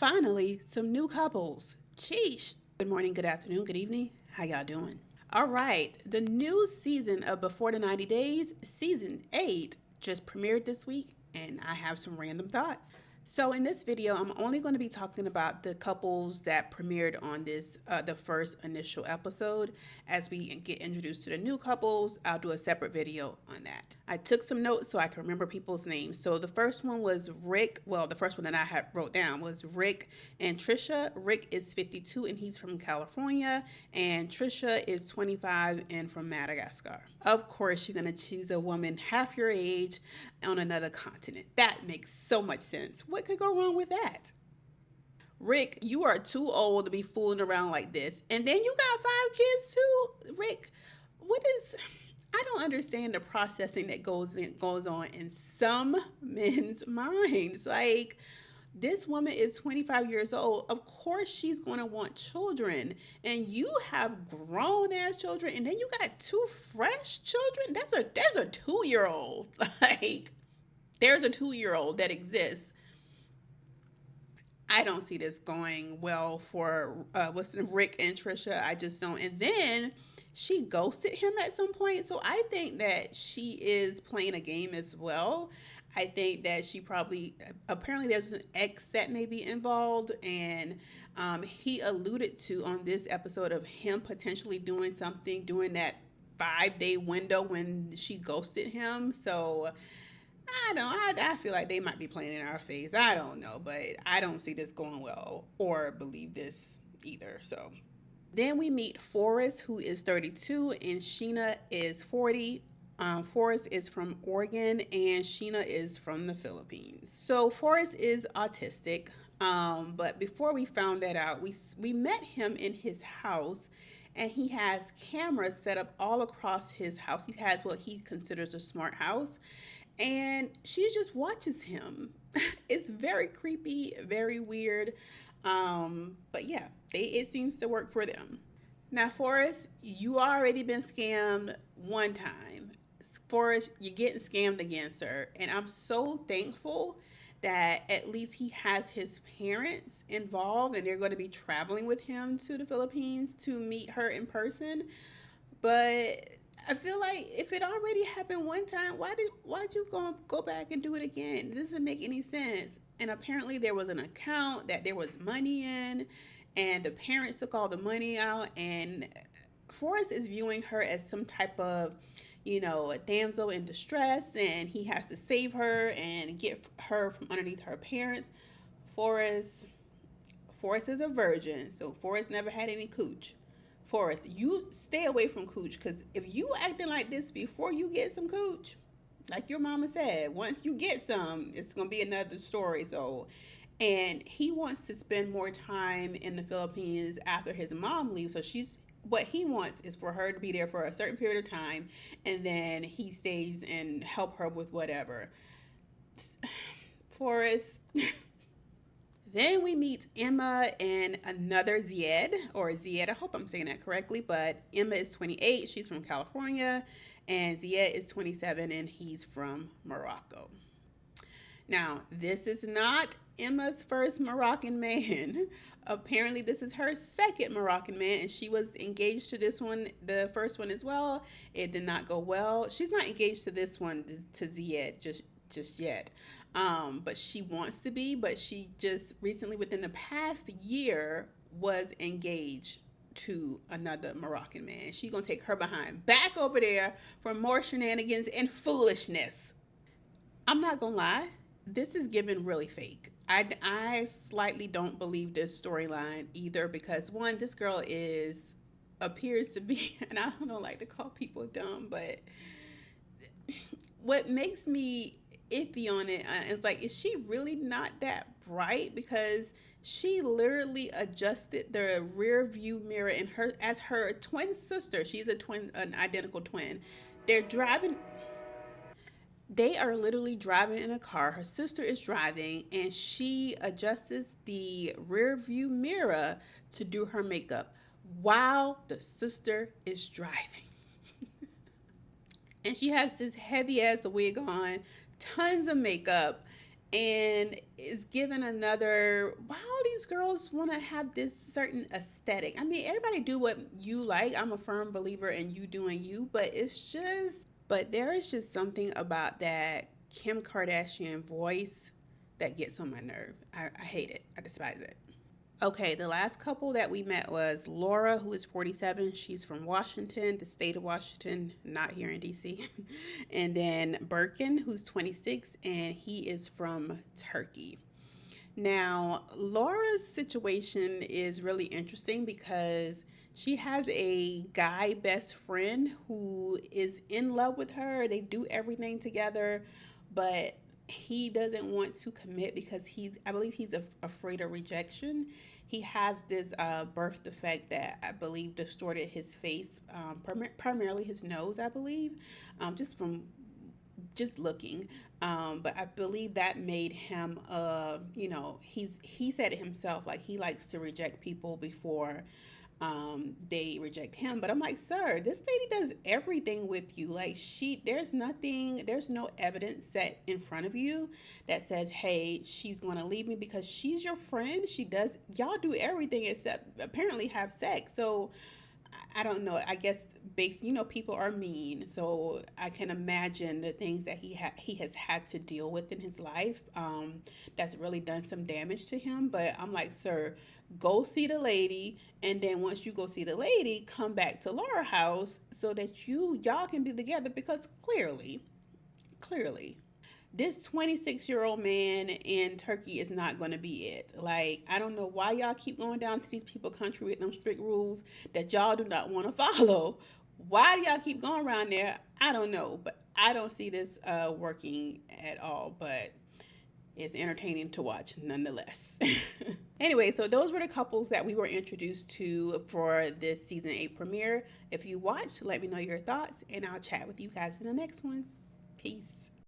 Finally, some new couples. Sheesh. Good morning, good afternoon, good evening. How y'all doing? All right, the new season of Before the 90 Days, season 8, just premiered this week, and I have some random thoughts. So in this video, I'm only going to be talking about the couples that premiered on this, the first initial episode. As we get introduced to the new couples, I'll do a separate video on that. I took some notes so I can remember people's names. So the first one was Rick. Well, the first one that I had wrote down was Rick and Trisha. Rick is 52 and he's from California, and Trisha is 25 and from Madagascar. Of course, you're going to choose a woman half your age on another continent. That makes so much sense. What could go wrong with that? Rick, you are too old to be fooling around like this. And then you got 5 kids too? Rick, what is... I don't understand the processing that goes on in some men's minds. Like, this woman is 25 years old. Of course she's going to want children. And you have grown ass children, and then you got 2 fresh children? There's a 2-year-old. Like, there's a 2-year-old that exists. I don't see this going well for Rick and Trisha. I just don't. And then she ghosted him at some point. So I think that she is playing a game as well. I think that she apparently there's an ex that may be involved. And he alluded to on this episode of him potentially doing something during that 5-day window when she ghosted him. So I feel like they might be playing in our face. I don't know, but I don't see this going well or believe this either. So then we meet Forrest, who is 32, and Sheena is 40. Forrest is from Oregon, and Sheena is from the Philippines. So Forrest is autistic, but before we found that out, we met him in his house, and he has cameras set up all across his house. He has what he considers a smart house. And she just watches him. It's very creepy, very weird. But yeah, it seems to work for them. Now, Forrest, you already been scammed one time. Forrest, you're getting scammed again, sir. And I'm so thankful that at least he has his parents involved and they're going to be traveling with him to the Philippines to meet her in person. But I feel like if it already happened one time, why'd you go back and do it again? It doesn't make any sense. And apparently there was an account that there was money in, and the parents took all the money out, and Forrest is viewing her as some type of, a damsel in distress, and he has to save her and get her from underneath her parents. Forrest is a virgin, so Forrest never had any cooch. Forrest, you stay away from cooch, because if you acting like this before you get some cooch, like your mama said, once you get some, it's gonna be another story. So, and he wants to spend more time in the Philippines after his mom leaves. So what he wants is for her to be there for a certain period of time, and then he stays and help her with whatever. Forrest. Then we meet Emma and another Zied, or Zied, I hope I'm saying that correctly, but Emma is 28, she's from California, and Zied is 27, and he's from Morocco. Now, this is not Emma's first Moroccan man. Apparently, this is her second Moroccan man, and she was engaged to this one, the first one as well. It did not go well. She's not engaged to this one, to Zied, just yet. But she wants to be, but she just recently, within the past year, was engaged to another Moroccan man. She's gonna take her behind back over there for more shenanigans and foolishness. I'm not gonna lie, this is given really fake. I slightly don't believe this storyline either, because one, this girl appears to be, and I don't like to call people dumb, but what makes me iffy on it is like, is she really not that bright? Because she literally adjusted the rear view mirror in her as her twin sister. She's an identical twin. They are literally driving in a car. Her sister is driving, and she adjusts the rear view mirror to do her makeup while the sister is driving. And she has this heavy ass wig on, tons of makeup, and is given another, why all these girls want to have this certain aesthetic. I mean, everybody do what you like. I'm a firm believer in you doing you, but there is just something about that Kim Kardashian voice that gets on my nerve. I hate it. I despise it. Okay, the last couple that we met was Laura, who is 47. She's from Washington, the state of Washington, not here in DC. And then Birkin, who's 26, and he is from Turkey. Now, Laura's situation is really interesting because she has a guy best friend who is in love with her. They do everything together, but he doesn't want to commit because I believe he's afraid of rejection. He has this birth defect that I believe distorted his face, primarily his nose, I believe, just from just looking. But I believe that made him, he said it himself, like he likes to reject people before they reject him. But I'm like, sir, this lady does everything with you. Like there's no evidence set in front of you that says, hey, she's going to leave me because she's your friend. Y'all do everything except apparently have sex. So I don't know. I guess people are mean, so I can imagine the things that he has had to deal with in his life. That's really done some damage to him. But I'm like, sir, go see the lady, and then once you go see the lady, come back to Laura house so that y'all can be together because clearly this 26-year-old man in Turkey is not going to be it. Like, I don't know why y'all keep going down to these people country with them strict rules that y'all do not want to follow. Why do y'all keep going around there? I don't know, but I don't see this working at all. But it's entertaining to watch nonetheless. Anyway, so those were the couples that we were introduced to for this season 8 premiere. If you watched, let me know your thoughts, and I'll chat with you guys in the next one. Peace.